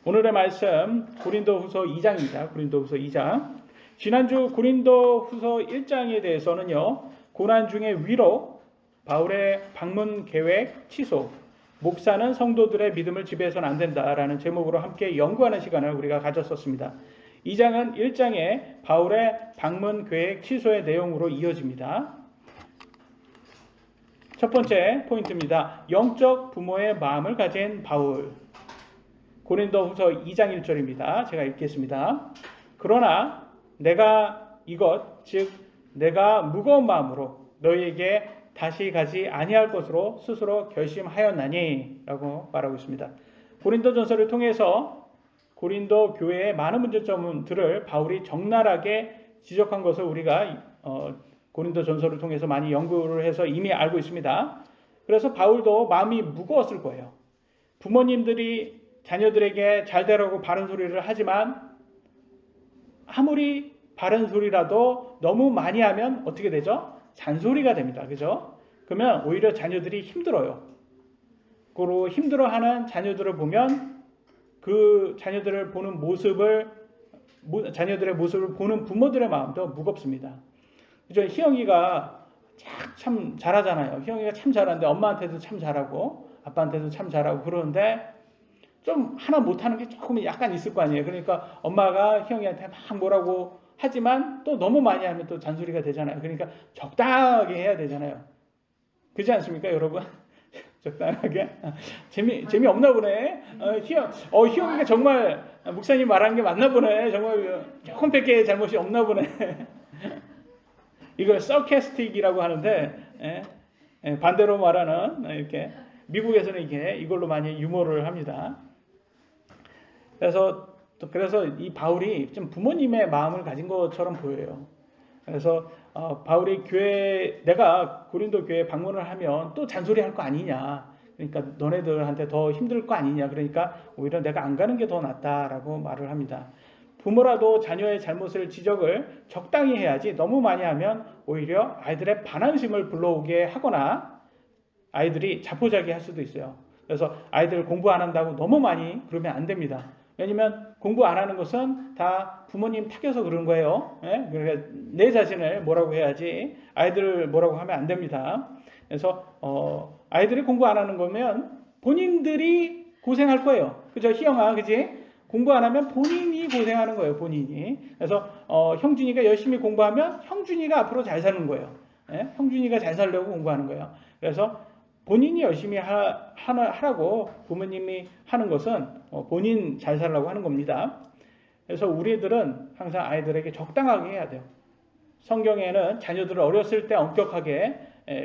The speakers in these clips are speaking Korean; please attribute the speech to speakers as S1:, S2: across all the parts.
S1: 오늘의 말씀 고린도후서 2장입니다. 고린도후서 2장. 지난주 고린도후서 1장에 대해서는요. 고난 중의 위로, 바울의 방문 계획 취소, 목사는 성도들의 믿음을 지배해서는 안 된다라는 제목으로 함께 연구하는 시간을 우리가 가졌었습니다. 2장은 1장의 바울의 방문 계획 취소의 내용으로 이어집니다. 첫 번째 포인트입니다. 영적 부모의 마음을 가진 바울. 고린도후서 2장 1절입니다. 제가 읽겠습니다. 그러나 내가 이것 즉 내가 무거운 마음으로 너희에게 다시 가지 아니할 것으로 스스로 결심하였나니 라고 말하고 있습니다. 고린도전서를 통해서 고린도 교회의 많은 문제점들을 바울이 적나라하게 지적한 것을 우리가 고린도전서를 통해서 많이 연구를 해서 이미 알고 있습니다. 그래서 바울도 마음이 무거웠을 거예요. 부모님들이 자녀들에게 잘 되라고 바른 소리를 하지만 아무리 바른 소리라도 너무 많이 하면 어떻게 되죠? 잔소리가 됩니다. 그죠? 그러면 오히려 자녀들이 힘들어요. 그리고 힘들어하는 자녀들을 보면 그 자녀들을 보는 자녀들의 모습을 보는 부모들의 마음도 무겁습니다. 그죠? 희영이가 참 잘하잖아요. 희영이가 참 잘하는데 엄마한테도 참 잘하고 아빠한테도 참 잘하고 그러는데 좀 하나 못하는 게 조금 약간 있을 거 아니에요. 그러니까 엄마가 희영이한테 막 뭐라고 하지만 또 너무 많이 하면 또 잔소리가 되잖아요. 그러니까 적당하게 해야 되잖아요. 그렇지 않습니까, 여러분? 적당하게. 재미없나 보네. 희영이가 정말 목사님 말하는 게 맞나 보네. 정말 조금밖에 잘못이 없나 보네. 이걸 서캐스틱이라고 하는데 반대로 말하는 이렇게 미국에서는 이걸로 많이 유머를 합니다. 그래서 이 바울이 좀 부모님의 마음을 가진 것처럼 보여요. 그래서 바울이 내가 고린도 교회에 방문을 하면 또 잔소리할 거 아니냐. 그러니까 너네들한테 더 힘들 거 아니냐. 그러니까 오히려 내가 안 가는 게 더 낫다라고 말을 합니다. 부모라도 자녀의 잘못을 지적을 적당히 해야지 너무 많이 하면 오히려 아이들의 반항심을 불러오게 하거나 아이들이 자포자기 할 수도 있어요. 그래서 아이들 공부 안 한다고 너무 많이 그러면 안 됩니다. 왜냐면 공부 안 하는 것은 다 부모님 탓여서 그런 거예요. 그러니까 내 자신을 뭐라고 해야지 아이들 뭐라고 하면 안 됩니다. 그래서 아이들이 공부 안 하는 거면 본인들이 고생할 거예요. 그죠? 희영아, 그지? 공부 안 하면 본인이 고생하는 거예요. 본인이. 그래서 형준이가 열심히 공부하면 형준이가 앞으로 잘 사는 거예요. 형준이가 잘 살려고 공부하는 거예요. 그래서 본인이 열심히 하라고 부모님이 하는 것은 본인 잘 살라고 하는 겁니다. 그래서 우리들은 항상 아이들에게 적당하게 해야 돼요. 성경에는 자녀들을 어렸을 때 엄격하게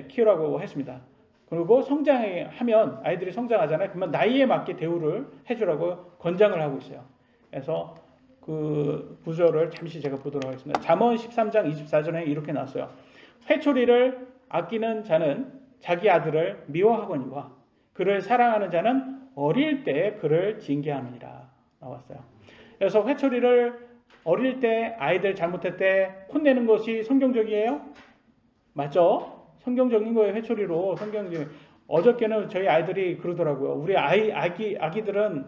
S1: 키우라고 했습니다. 그리고 성장하면 아이들이 성장하잖아요. 그러면 나이에 맞게 대우를 해주라고 권장을 하고 있어요. 그래서 그 구절을 잠시 제가 보도록 하겠습니다. 잠언 13장 24절에 이렇게 나왔어요. 회초리를 아끼는 자는 자기 아들을 미워하거니와 그를 사랑하는 자는 어릴 때 그를 징계하느니라 나왔어요. 그래서 회초리를 어릴 때 아이들 잘못할 때 혼내는 것이 성경적이에요? 맞죠? 성경적인 거예요. 회초리로 성경적. 어저께는 저희 아이들이 그러더라고요. 우리 아이들은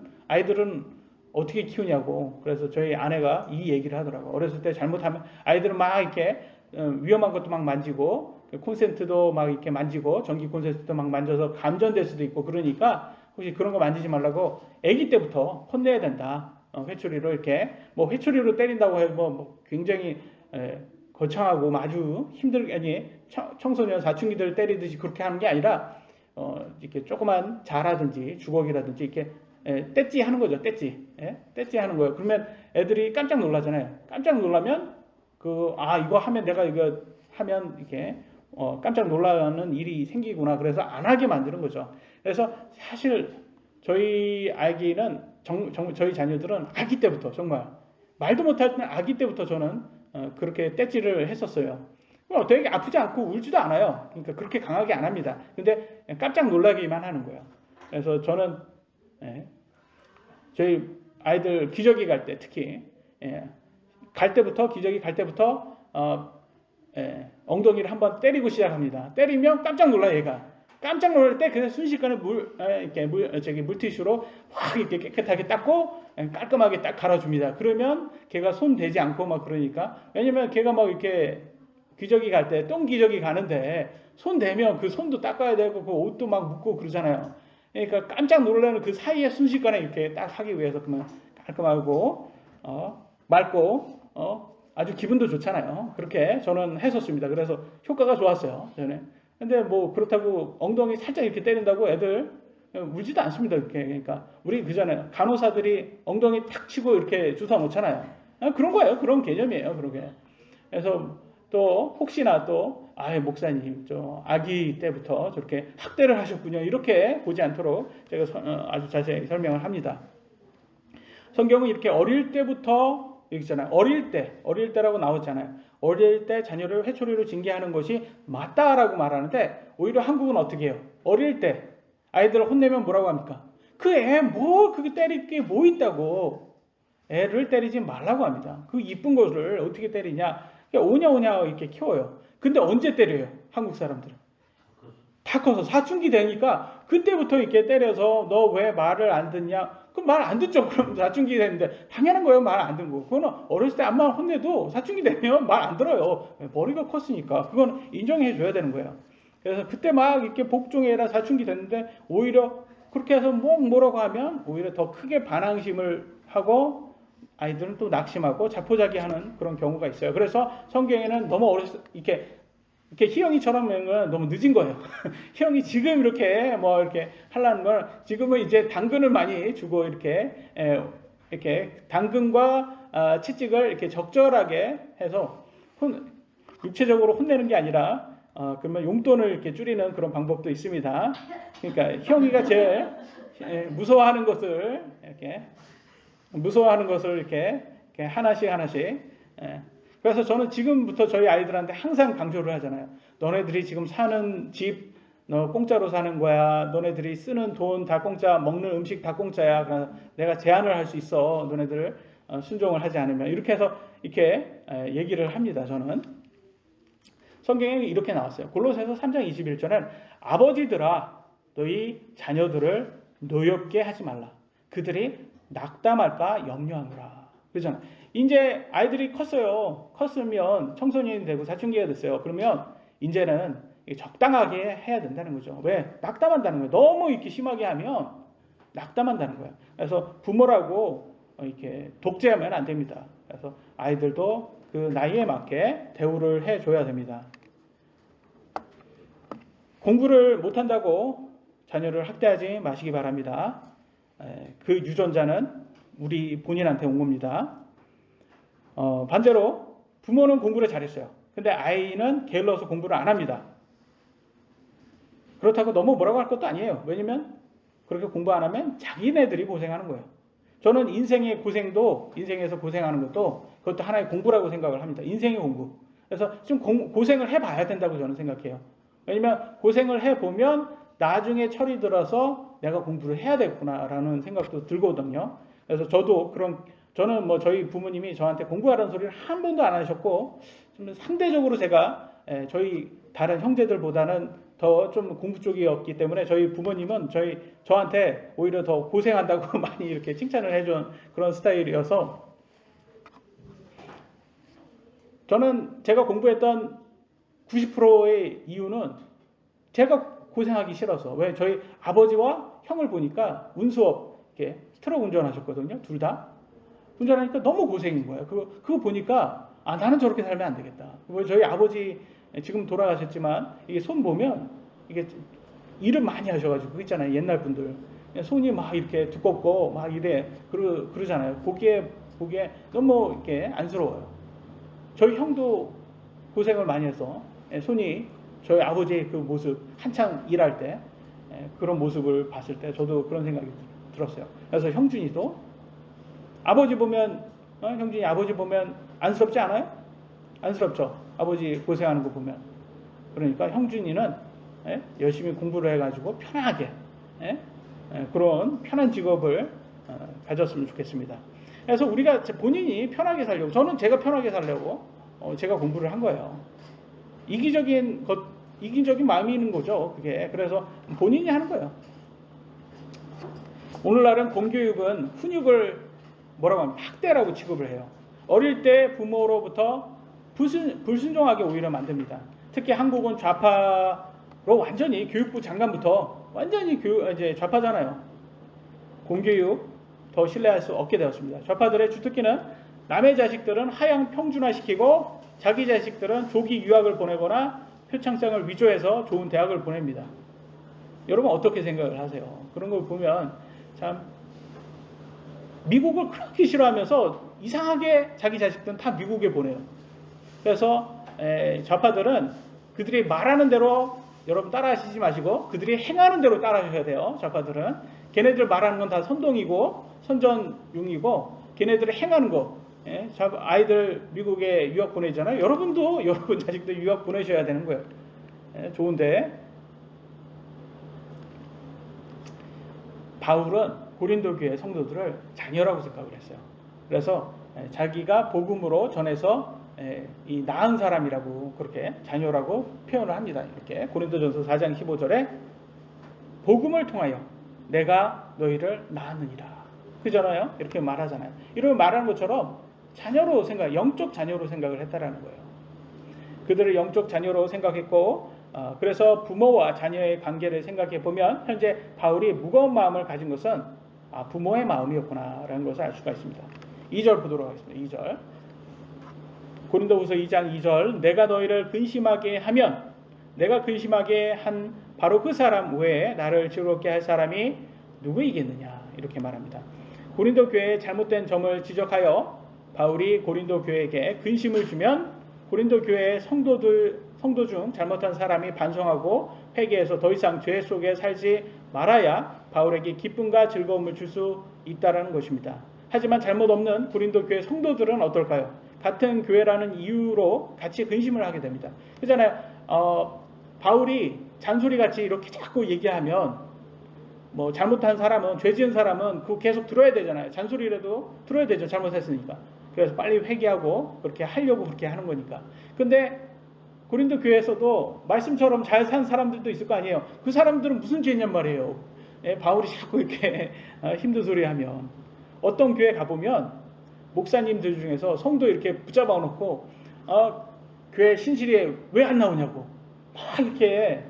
S1: 어떻게 키우냐고. 그래서 저희 아내가 이 얘기를 하더라고요. 어렸을 때 잘못하면 아이들은 막 이렇게 위험한 것도 막 만지고 콘센트도 막 이렇게 만지고 전기 콘센트도 막 만져서 감전될 수도 있고 그러니까 혹시 그런 거 만지지 말라고 아기 때부터 혼내야 된다. 회초리로 이렇게 뭐 회초리로 때린다고 해서 뭐 굉장히 거창하고 아주 힘들게 아니 청소년 사춘기들 때리듯이 그렇게 하는 게 아니라 이렇게 조그만 자라든지 주걱이라든지 이렇게 떼찌 하는 거죠. 떼찌 하는 거예요. 그러면 애들이 깜짝 놀라잖아요. 깜짝 놀라면 이거 하면 내가 이거 하면 이렇게 깜짝 놀라는 일이 생기구나. 그래서 안 하게 만드는 거죠. 그래서 사실 저희 저희 자녀들은 아기 때부터 정말 말도 못할 때 아기 때부터 저는 그렇게 떼찌를 했었어요. 되게 아프지 않고 울지도 않아요. 그러니까 그렇게 강하게 안 합니다. 근데 깜짝 놀라기만 하는 거예요. 그래서 저는 저희 아이들 기저귀 갈 때 특히 기저귀 갈 때부터 엉덩이를 한번 때리고 시작합니다. 때리면 깜짝 놀라 얘가. 깜짝 놀랄 때 그래서 순식간에 이렇게 물티슈로 확 이렇게 깨끗하게 닦고 깔끔하게 딱 갈아줍니다. 그러면 걔가 손 대지 않고 막 그러니까 왜냐면 걔가 막 이렇게 기저귀 갈 때 똥 기저귀 가는데 손 대면 그 손도 닦아야 되고 그 옷도 막 묻고 그러잖아요. 그러니까 깜짝 놀라는 그 사이에 순식간에 이렇게 딱 하기 위해서 그러면 깔끔하고 맑고 아주 기분도 좋잖아요. 그렇게 저는 했었습니다. 그래서 효과가 좋았어요. 저는. 근데 뭐 그렇다고 엉덩이 살짝 이렇게 때린다고 애들 울지도 않습니다. 이렇게. 그러니까 우리 그전에 간호사들이 엉덩이 탁 치고 이렇게 주사 놓잖아요. 그런 거예요. 그런 개념이에요. 그러게. 그래서 또 혹시나 또 목사님 저 아기 때부터 저렇게 학대를 하셨군요. 이렇게 보지 않도록 제가 아주 자세히 설명을 합니다. 성경은 이렇게 어릴 때부터 여기 있잖아요. 어릴 때라고 나왔잖아요. 어릴 때 자녀를 회초리로 징계하는 것이 맞다라고 말하는데 오히려 한국은 어떻게 해요? 어릴 때 아이들을 혼내면 뭐라고 합니까? 그 애 뭐 그게 때릴 게 뭐 있다고 애를 때리지 말라고 합니다. 그 이쁜 것을 어떻게 때리냐? 오냐 이렇게 키워요. 근데 언제 때려요? 한국 사람들은 다 커서 사춘기 되니까 그때부터 이렇게 때려서 너 왜 말을 안 듣냐? 그럼 말 안 듣죠. 그럼 사춘기 되는데 당연한 거예요. 말 안 듣고. 그거는 어렸을 때 암만 혼내도 사춘기 되면 말 안 들어요. 머리가 컸으니까. 그건 인정해 줘야 되는 거예요. 그래서 그때 막 이렇게 복종해라 사춘기 됐는데 오히려 그렇게 해서 뭐라고 하면 오히려 더 크게 반항심을 하고 아이들은 또 낙심하고 자포자기하는 그런 경우가 있어요. 그래서 성경에는 너무 어렸을 이렇게 희영이처럼 너무 늦은 거예요. 희영이 지금 이렇게 이렇게 하려는 걸 지금은 이제 당근을 많이 주고 이렇게 당근과 채찍을 이렇게 적절하게 해서 육체적으로 혼내는 게 아니라 그러면 용돈을 이렇게 줄이는 그런 방법도 있습니다. 그러니까 희영이가 제일 무서워하는 것을 이렇게 하나씩 그래서 저는 지금부터 저희 아이들한테 항상 강조를 하잖아요. 너네들이 지금 사는 집 너 공짜로 사는 거야. 너네들이 쓰는 돈 다 공짜, 먹는 음식 다 공짜야. 그래서 내가 제한을 할 수 있어. 너네들 순종을 하지 않으면. 이렇게 해서 이렇게 얘기를 합니다. 저는. 성경에 이렇게 나왔어요. 골로새서 3장 21절은 아버지들아 너희 자녀들을 노엽게 하지 말라. 그들이 낙담할까 염려하노라. 그렇잖아요. 이제 아이들이 컸으면 청소년이 되고 사춘기가 됐어요. 그러면 이제는 적당하게 해야 된다는 거죠. 왜? 낙담한다는 거예요. 너무 이렇게 심하게 하면 낙담한다는 거예요. 그래서 부모라고 이렇게 독재하면 안 됩니다. 그래서 아이들도 그 나이에 맞게 대우를 해줘야 됩니다. 공부를 못한다고 자녀를 학대하지 마시기 바랍니다. 그 유전자는 우리 본인한테 온 겁니다. 반대로 부모는 공부를 잘했어요. 근데 아이는 게을러서 공부를 안 합니다. 그렇다고 너무 뭐라고 할 것도 아니에요. 왜냐면 그렇게 공부 안 하면 자기네들이 고생하는 거예요. 저는 인생에서 고생하는 그것도 하나의 공부라고 생각을 합니다. 인생의 공부. 그래서 좀 고생을 해봐야 된다고 저는 생각해요. 왜냐면 고생을 해보면 나중에 철이 들어서 내가 공부를 해야 되겠구나라는 생각도 들거든요. 그래서 저는 저희 부모님이 저한테 공부하라는 소리를 한 번도 안 하셨고, 좀 상대적으로 제가 저희 다른 형제들보다는 더 좀 공부 쪽이었기 때문에 저희 부모님은 저한테 오히려 더 고생한다고 많이 이렇게 칭찬을 해준 그런 스타일이어서 저는 제가 공부했던 90%의 이유는 제가 고생하기 싫어서. 왜? 저희 아버지와 형을 보니까 운수업 이렇게 트럭 운전하셨거든요. 둘 다. 운전하니까 너무 고생인 거예요. 그거 보니까 나는 저렇게 살면 안 되겠다. 저희 아버지 지금 돌아가셨지만 이게 손 보면 이게 일을 많이 하셔가지고 그거 있잖아요. 옛날 분들 손이 막 이렇게 두껍고 막 이래 그러잖아요. 보기에 너무 이렇게 안쓰러워요. 저희 형도 고생을 많이 해서 손이 저희 아버지의 그 모습 한창 일할 때 그런 모습을 봤을 때 저도 그런 생각이 들었어요. 그래서 형준이도 아버지 보면 형준이 아버지 보면 안쓰럽지 않아요? 안쓰럽죠. 아버지 고생하는 거 보면. 그러니까 형준이는 열심히 공부를 해가지고 편하게 그런 편한 직업을 가졌으면 좋겠습니다. 그래서 우리가 본인이 편하게 살려고, 저는 제가 편하게 살려고 제가 공부를 한 거예요. 이기적인 것 이기적인 마음이 있는 거죠. 그게. 그래서 본인이 하는 거예요. 오늘날은 공교육은 훈육을 뭐라고 하면 학대라고 취급을 해요. 어릴 때 부모로부터 불순종하게 오히려 만듭니다. 특히 한국은 좌파로 완전히 교육부 장관부터 완전히 이제 좌파잖아요. 공교육 더 신뢰할 수 없게 되었습니다. 좌파들의 주특기는 남의 자식들은 하향 평준화시키고 자기 자식들은 조기 유학을 보내거나 표창장을 위조해서 좋은 대학을 보냅니다. 여러분 어떻게 생각을 하세요? 그런 걸 보면 참 미국을 그렇게 싫어하면서 이상하게 자기 자식들은 다 미국에 보내요. 그래서 좌파들은 그들이 말하는 대로 여러분 따라하시지 마시고 그들이 행하는 대로 따라하셔야 돼요. 좌파들은 걔네들 말하는 건 다 선동이고 선전용이고 걔네들이 행하는 거 아이들 미국에 유학 보내잖아요. 여러분도 여러분 자식들 유학 보내셔야 되는 거예요. 좋은데 바울은 고린도 교회 성도들을 자녀라고 생각을 했어요. 그래서 자기가 복음으로 전해서 이 나은 사람이라고 그렇게 자녀라고 표현을 합니다. 이렇게 고린도전서 4장 15절에 복음을 통하여 내가 너희를 낳았느니라. 그잖아요. 이렇게 말하잖아요. 이런 말하는 것처럼 자녀로 영적 자녀로 생각을 했다라는 거예요. 그들을 영적 자녀로 생각했고 그래서 부모와 자녀의 관계를 생각해 보면 현재 바울이 무거운 마음을 가진 것은 부모의 마음이었구나라는 것을 알 수가 있습니다. 2절 보도록 하겠습니다. 2절 고린도후서 2장 2절 내가 너희를 근심하게 하면 내가 근심하게 한 바로 그 사람 외에 나를 즐겁게 할 사람이 누구이겠느냐 이렇게 말합니다. 고린도 교회의 잘못된 점을 지적하여 바울이 고린도 교회에게 근심을 주면 고린도 교회의 성도 중 잘못한 사람이 반성하고 회개해서 더 이상 죄 속에 살지 말아야 바울에게 기쁨과 즐거움을 줄 수 있다는 것입니다. 하지만 잘못 없는 고린도 교회 성도들은 어떨까요? 같은 교회라는 이유로 같이 근심을 하게 됩니다. 그렇잖아요. 바울이 잔소리같이 이렇게 자꾸 얘기하면 뭐 잘못한 사람은 죄 지은 사람은 그거 계속 들어야 되잖아요. 잔소리라도 들어야 되죠. 잘못했으니까. 그래서 빨리 회개하고 그렇게 하려고 그렇게 하는 거니까. 근데 고린도 교회에서도 말씀처럼 잘 산 사람들도 있을 거 아니에요. 그 사람들은 무슨 죄냔 말이에요. 바울이 자꾸 이렇게 힘든 소리 하면. 어떤 교회 가보면 목사님들 중에서 성도 이렇게 붙잡아 놓고 교회 신실이 왜 안 나오냐고 막 이렇게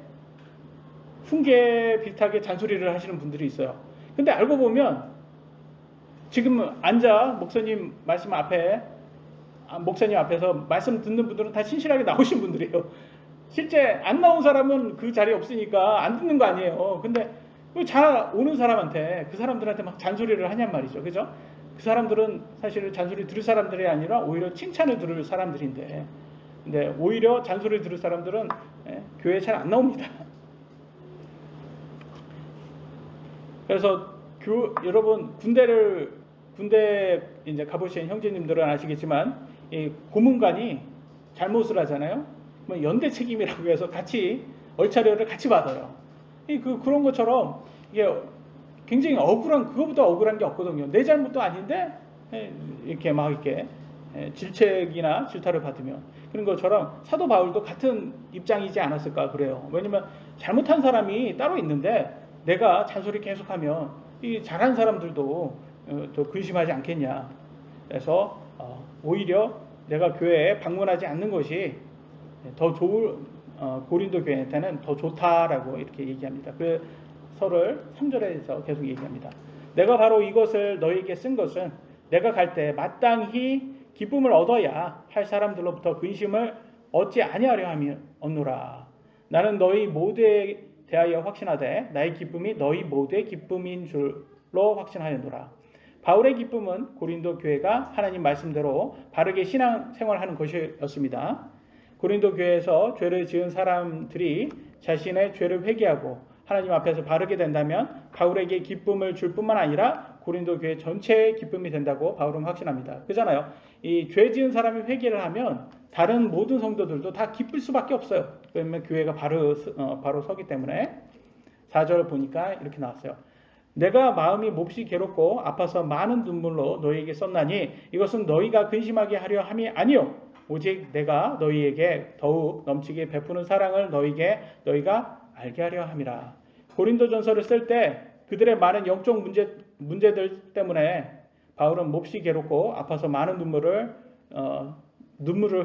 S1: 훈계 비슷하게 잔소리를 하시는 분들이 있어요. 근데 알고 보면 지금 앉아 목사님 앞에서 말씀 듣는 분들은 다 신실하게 나오신 분들이에요. 실제 안 나온 사람은 그 자리에 없으니까 안 듣는 거 아니에요. 근데 잘 오는 사람한테 그 사람들한테 막 잔소리를 하냔 말이죠. 그죠? 그 사람들은 사실 잔소리 들을 사람들이 아니라 오히려 칭찬을 들을 사람들인데 근데 오히려 잔소리 들을 사람들은 교회에 잘 안 나옵니다. 그래서 여러분 군대 이제 가보신 형제님들은 아시겠지만 이 고문관이 잘못을 하잖아요. 뭐 연대 책임이라고 해서 같이 얼차려를 같이 받아요. 그런 것처럼 이게 굉장히 그거보다 억울한 게 없거든요. 내 잘못도 아닌데 이렇게 막 이렇게 질책이나 질타를 받으면 그런 것처럼 사도 바울도 같은 입장이지 않았을까 그래요. 왜냐면 잘못한 사람이 따로 있는데 내가 잔소리 계속하면 이 잘한 사람들도 더 근심하지 않겠냐. 그래서 오히려 내가 교회에 방문하지 않는 것이 더 좋을 고린도 교회한테는 더 좋다라고 이렇게 얘기합니다. 그 설을 3절에서 계속 얘기합니다. 내가 바로 이것을 너희에게 쓴 것은 내가 갈 때 마땅히 기쁨을 얻어야 할 사람들로부터 근심을 얻지 아니하려 함이었노라. 나는 너희 모두에 대하여 확신하되 나의 기쁨이 너희 모두의 기쁨인 줄로 확신하였노라. 바울의 기쁨은 고린도 교회가 하나님 말씀대로 바르게 신앙생활하는 것이었습니다. 고린도 교회에서 죄를 지은 사람들이 자신의 죄를 회개하고 하나님 앞에서 바르게 된다면 바울에게 기쁨을 줄 뿐만 아니라 고린도 교회 전체의 기쁨이 된다고 바울은 확신합니다. 그잖아요. 이 죄 지은 사람이 회개를 하면 다른 모든 성도들도 다 기쁠 수밖에 없어요. 왜냐하면 교회가 바로 서기 때문에. 4절 보니까 이렇게 나왔어요. 내가 마음이 몹시 괴롭고 아파서 많은 눈물로 너희에게 썼나니 이것은 너희가 근심하게 하려 함이 아니요 오직 내가 너희에게 더욱 넘치게 베푸는 사랑을 너희가 알게 하려 함이라. 고린도전서를 쓸 때 그들의 많은 영적 문제들 때문에 바울은 몹시 괴롭고 아파서 많은 눈물을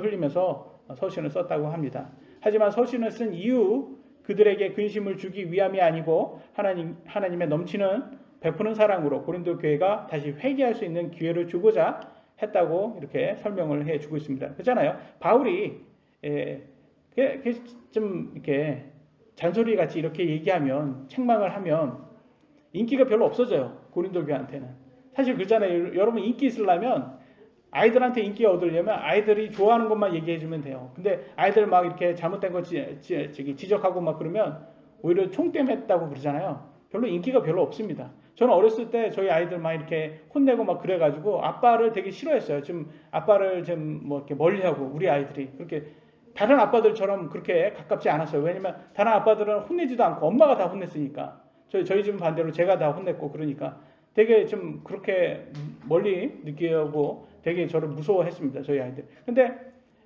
S1: 흘리면서 서신을 썼다고 합니다. 하지만 서신을 쓴 이유, 그들에게 근심을 주기 위함이 아니고 하나님의 넘치는 베푸는 사랑으로 고린도 교회가 다시 회개할 수 있는 기회를 주고자 했다고 이렇게 설명을 해주고 있습니다. 그렇잖아요. 바울이 좀 이렇게 잔소리 같이 이렇게 얘기하면, 책망을 하면 인기가 별로 없어져요. 고린도 교회한테는. 사실 그렇잖아요. 여러분, 인기 있으려면, 아이들한테 인기 얻으려면 아이들이 좋아하는 것만 얘기해주면 돼요. 근데 아이들 막 이렇게 잘못된 거 지적하고 막 그러면 오히려 총대했다고 그러잖아요. 별로 인기가 별로 없습니다. 저는 어렸을 때 저희 아이들 막 이렇게 혼내고 막 그래가지고 아빠를 되게 싫어했어요. 좀 아빠를 좀 뭐 이렇게 멀리하고, 우리 아이들이 그렇게 다른 아빠들처럼 그렇게 가깝지 않았어요. 왜냐면 다른 아빠들은 혼내지도 않고 엄마가 다 혼냈으니까. 저희 집은 반대로 제가 다 혼냈고, 그러니까 되게 좀 그렇게 멀리 느끼고 되게 저를 무서워했습니다. 저희 아이들. 근데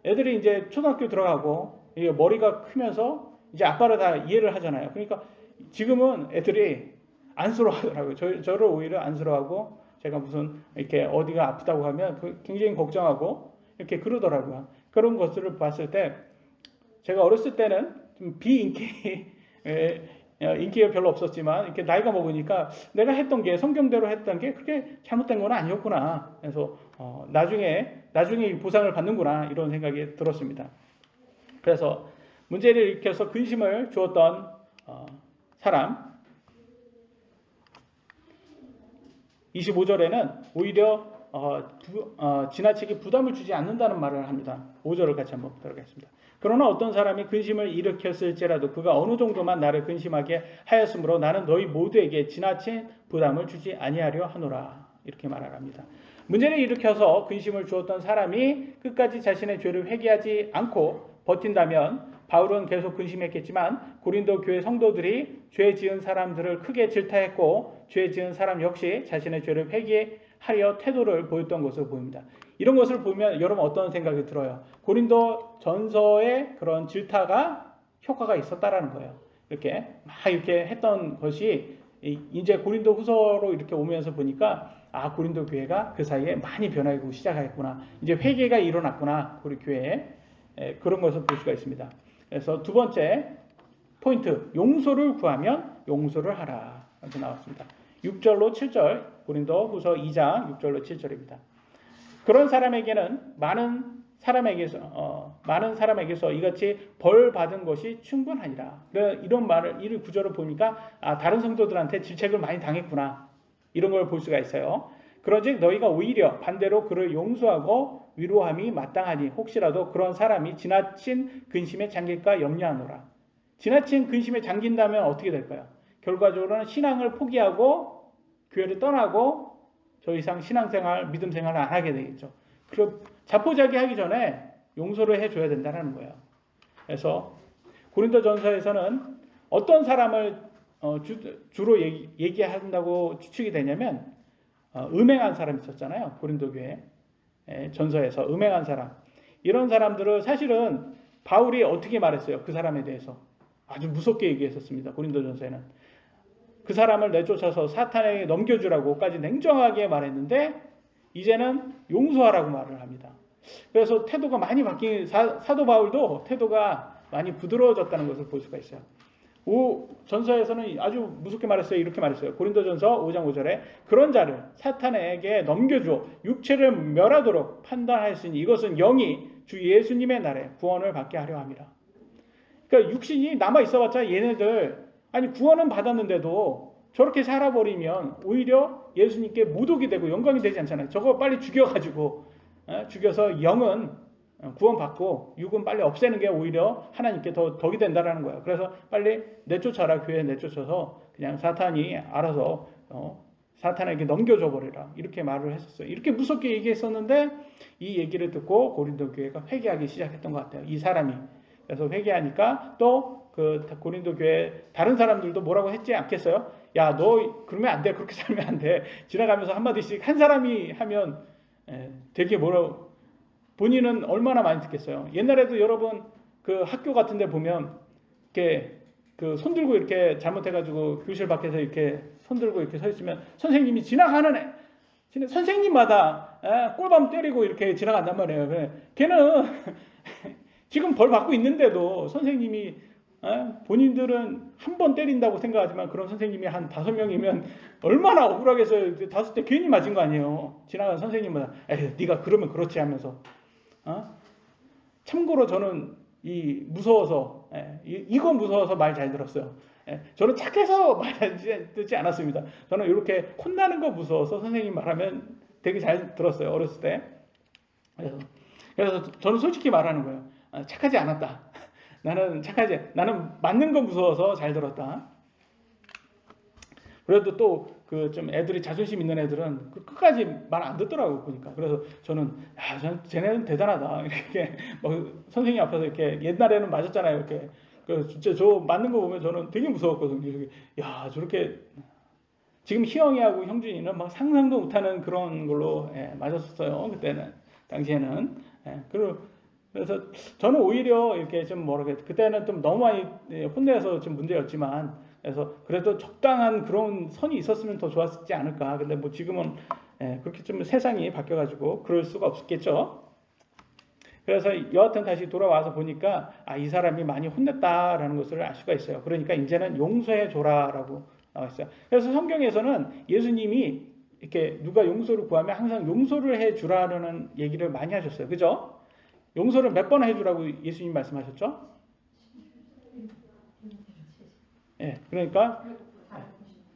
S1: 애들이 이제 초등학교 들어가고 머리가 크면서 이제 아빠를 다 이해를 하잖아요. 그러니까 지금은 애들이 안쓰러워하더라고요. 저를 오히려 안쓰러워하고, 제가 무슨 이렇게 어디가 아프다고 하면 굉장히 걱정하고 이렇게 그러더라고요. 그런 것들을 봤을 때 제가 어렸을 때는 좀 인기가 별로 없었지만 이렇게 나이가 먹으니까 내가 했던 게, 성경대로 했던 게 그렇게 잘못된 건 아니었구나. 그래서 나중에 보상을 받는구나, 이런 생각이 들었습니다. 그래서 문제를 일으켜서 근심을 주었던 사람, 25절에는 오히려 지나치게 부담을 주지 않는다는 말을 합니다. 5절을 같이 한번 보도록 하겠습니다. 그러나 어떤 사람이 근심을 일으켰을지라도 그가 어느 정도만 나를 근심하게 하였으므로 나는 너희 모두에게 지나친 부담을 주지 아니하려 하노라. 이렇게 말을 합니다. 문제를 일으켜서 근심을 주었던 사람이 끝까지 자신의 죄를 회개하지 않고 버틴다면, 바울은 계속 근심했겠지만 고린도 교회 성도들이 죄 지은 사람들을 크게 질타했고, 죄 지은 사람 역시 자신의 죄를 회개하려 태도를 보였던 것으로 보입니다. 이런 것을 보면 여러분 어떤 생각이 들어요? 고린도 전서의 그런 질타가 효과가 있었다라는 거예요. 이렇게 막 이렇게 했던 것이 이제 고린도 후서로 이렇게 오면서 보니까, 고린도 교회가 그 사이에 많이 변하고 시작했구나. 이제 회개가 일어났구나, 우리 교회에. 그런 것을 볼 수가 있습니다. 그래서 두 번째 포인트, 용서를 구하면 용서를 하라. 이렇게 나왔습니다. 6절로 7절, 고린도 후서 2장 6절로 7절입니다. 그런 사람에게는 많은 사람에게서 이같이 벌 받은 것이 충분하니라. 이런 말을, 이 구절을 보니까 다른 성도들한테 질책을 많이 당했구나, 이런 걸 볼 수가 있어요. 그러즉 너희가 오히려 반대로 그를 용서하고 위로함이 마땅하니 혹시라도 그런 사람이 지나친 근심에 잠길까 염려하노라. 지나친 근심에 잠긴다면 어떻게 될까요? 결과적으로는 신앙을 포기하고 교회를 떠나고 더 이상 신앙생활, 믿음생활을 안 하게 되겠죠. 그럼 자포자기하기 전에 용서를 해줘야 된다는 거예요. 그래서 고린도전서에서는 어떤 사람을 주로 얘기한다고 추측이 되냐면, 음행한 사람이 있었잖아요. 고린도 교회 전서에서 음행한 사람. 이런 사람들을 사실은 바울이 어떻게 말했어요? 그 사람에 대해서 아주 무섭게 얘기했었습니다. 고린도전서에는 그 사람을 내쫓아서 사탄에게 넘겨주라고까지 냉정하게 말했는데, 이제는 용서하라고 말을 합니다. 그래서 태도가 많이 바뀐, 사도 바울도 태도가 많이 부드러워졌다는 것을 볼 수가 있어요. 전서에서는 아주 무섭게 말했어요. 이렇게 말했어요. 고린도전서 5장 5절에 그런 자를 사탄에게 넘겨주어 육체를 멸하도록 판단하였으니 이것은 영이 주 예수님의 날에 구원을 받게 하려 함이라. 그러니까 육신이 남아 있어봤자 얘네들, 구원은 받았는데도 저렇게 살아버리면 오히려 예수님께 모독이 되고 영광이 되지 않잖아요. 저거 빨리 죽여서 영은 구원받고 육은 빨리 없애는 게 오히려 하나님께 더 덕이 된다라는 거예요. 그래서 빨리 내쫓아라, 교회에 내쫓아서 그냥 사탄이 알아서 사탄에게 넘겨줘 버리라, 이렇게 말을 했었어요. 이렇게 무섭게 얘기했었는데 이 얘기를 듣고 고린도 교회가 회개하기 시작했던 것 같아요. 이 사람이. 그래서 회개하니까 또 그 고린도 교회 다른 사람들도 뭐라고 했지 않겠어요? 야, 너 그러면 안 돼, 그렇게 살면 안 돼. 지나가면서 한마디씩 한 사람이 하면 되게 본인은 얼마나 많이 듣겠어요. 옛날에도 여러분 그 학교 같은 데 보면 이렇게 그 손 들고 이렇게 잘못해가지고 교실 밖에서 이렇게 손 들고 이렇게 서 있으면 선생님이 지나가는 선생님마다 꼴밤 때리고 이렇게 지나간단 말이에요. 걔는 지금 벌 받고 있는데도 선생님이 본인들은 한 번 때린다고 생각하지만 그런 선생님이 한 5명이면 얼마나 억울하겠어요. 5대 괜히 맞은 거 아니에요. 지나가는 선생님마다 에이, 네가 그러면 그렇지 하면서. 참고로 저는 무서워서 이거 무서워서 말 잘 들었어요. 저는 착해서 말 잘 듣지 않았습니다. 저는 이렇게 혼나는 거 무서워서 선생님 말하면 되게 잘 들었어요. 어렸을 때. 그래서 저는 솔직히 말하는 거예요. 착하지 않았다. 나는 맞는 거 무서워서 잘 들었다. 그래도 또 그 좀 애들이 자존심 있는 애들은 끝까지 말 안 듣더라고 보니까. 그래서 저는 쟤네는 대단하다. 이렇게 뭐 선생님 앞에서 이렇게 옛날에는 맞았잖아요. 이렇게 그 진짜 저 맞는 거 보면 저는 되게 무서웠거든요. 야 저렇게 지금 희영이하고 형준이는 막 상상도 못하는 그런 걸로 맞았었어요. 그때는 당시에는. 그래서 저는 오히려 이렇게 좀 그때는 좀 너무 많이 혼내서 좀 문제였지만, 그래서 그래도 적당한 그런 선이 있었으면 더 좋았지 않을까. 근데 뭐 지금은 그렇게 좀 세상이 바뀌어가지고 그럴 수가 없겠죠. 그래서 여하튼 다시 돌아와서 보니까 이 사람이 많이 혼냈다라는 것을 알 수가 있어요. 그러니까 이제는 용서해 줘라라고 나와 있어요. 그래서 성경에서는 예수님이 이렇게 누가 용서를 구하면 항상 용서를 해 주라는 얘기를 많이 하셨어요. 그죠? 용서를 몇 번 해주라고 예수님 말씀하셨죠? 그러니까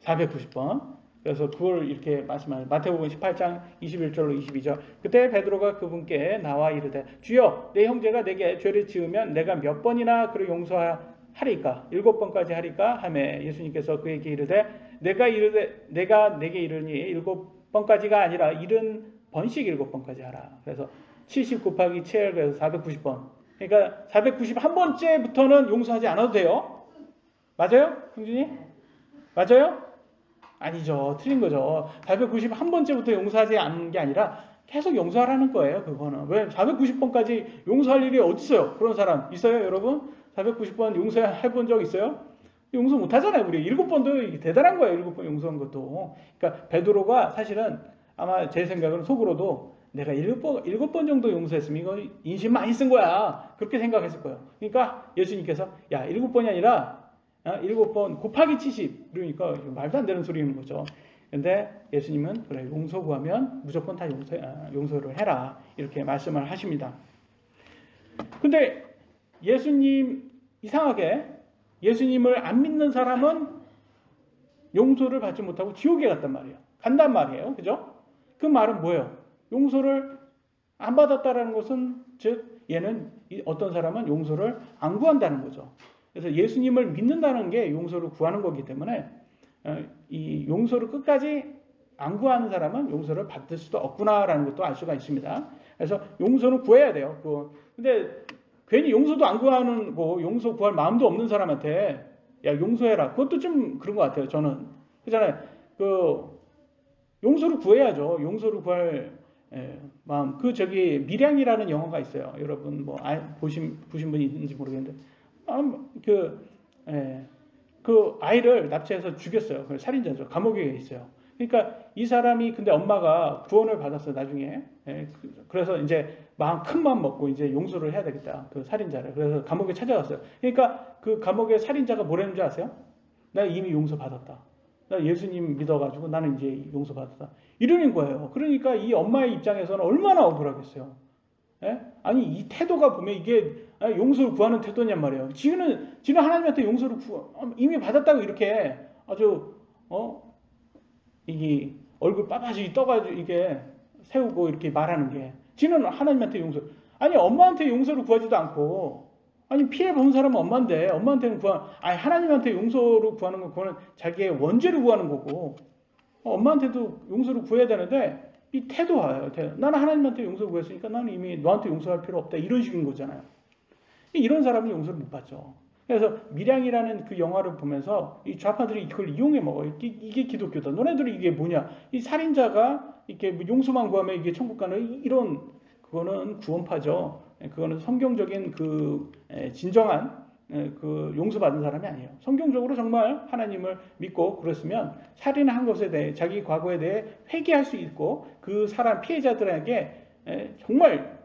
S1: 490번. 그래서 그걸 이렇게 말씀하셨어요. 마태복음 18장 21절로 22절. 그때 베드로가 그분께 나와 이르되 주여 내 형제가 내게 죄를 지으면 내가 몇 번이나 그를 용서하리까? 7번까지 하리까? 하매 예수님께서 그에게 이르되 내가 내게 이르니 7번까지가 아니라 70번씩 7번까지 하라. 그래서 70 곱하기 7 그래서 490번. 그러니까 491번째부터는 용서하지 않아도 돼요. 맞아요? 형준이? 맞아요? 아니죠. 틀린 거죠. 491번째부터 용서하지 않는 게 아니라 계속 용서하라는 거예요. 그거는. 왜 490번까지 용서할 일이 어디 있어요? 그런 사람 있어요, 여러분? 490번 용서해 본 적 있어요? 용서 못 하잖아요. 우리 7번도 대단한 거예요. 7번 용서한 것도. 그러니까 베드로가 사실은 아마 제 생각은 속으로도 내가 7번 정도 용서했으면 이거 인심 많이 쓴 거야. 그렇게 생각했을 거예요. 그러니까 예수님께서 7번이 아니라 7번 곱하기 70. 그러니까 말도 안 되는 소리인 거죠. 근데 예수님은 그래 용서 구하면 무조건 다 용서를 해라. 이렇게 말씀을 하십니다. 근데 예수님 이상하게 예수님을 안 믿는 사람은 용서를 받지 못하고 지옥에 간단 말이에요. 그죠? 그 말은 뭐예요? 용서를 안 받았다라는 것은 즉 얘는 어떤 사람은 용서를 안 구한다는 거죠. 그래서 예수님을 믿는다는 게 용서를 구하는 거기 때문에 이 용서를 끝까지 안 구하는 사람은 용서를 받을 수도 없구나라는 것도 알 수가 있습니다. 그래서 용서는 구해야 돼요. 근데 괜히 용서도 안 구하는 용서 구할 마음도 없는 사람한테 용서해라. 그것도 좀 그런 것 같아요. 저는 그잖아요. 용서를 구해야죠. 용서를 구할 마음. 밀양이라는 영화가 있어요. 여러분 보신 분이 있는지 모르겠는데 그 아이를 납치해서 죽였어요. 그 살인자죠. 감옥에 있어요. 그러니까 이 사람이 근데 엄마가 구원을 받았어요. 나중에. 그래서 이제 큰 마음 먹고 이제 용서를 해야 되겠다. 그 살인자를. 그래서 감옥에 찾아갔어요. 그러니까 그 감옥의 살인자가 뭐라는지 아세요? 나 이미 용서받았다. 나 예수님 믿어가지고 나는 이제 용서받았다. 이러는 거예요. 그러니까 이 엄마의 입장에서는 얼마나 억울하겠어요. 아니 이 태도가 보면 이게 용서를 구하는 태도냔 말이에요. 지는 하나님한테 용서를 이미 받았다고 이렇게 아주 이게 얼굴 빠바지 떠가지고 이게 세우고 이렇게 말하는 게 지는 하나님한테 아니 엄마한테 용서를 구하지도 않고 아니 피해 본 사람은 엄마인데 엄마한테는 하나님한테 용서를 구하는 건 그거는 자기의 원죄를 구하는 거고 엄마한테도 용서를 구해야 되는데 이 태도와요. 나는 하나님한테 용서를 구했으니까 나는 이미 너한테 용서할 필요 없다. 이런 식인 거잖아요. 이런 사람은 용서를 못 받죠. 그래서 밀양이라는 그 영화를 보면서 이 좌파들이 이걸 이용해 먹어요. 이게 기독교다. 너네들이 이게 뭐냐? 이 살인자가 이렇게 용서만 구하면 이게 천국 가는 이런 그거는 구원파죠. 그거는 성경적인 그 진정한 그 용서받은 사람이 아니에요. 성경적으로 정말 하나님을 믿고 그랬으면 살인한 것에 대해 자기 과거에 대해 회개할 수 있고 그 사람 피해자들에게 정말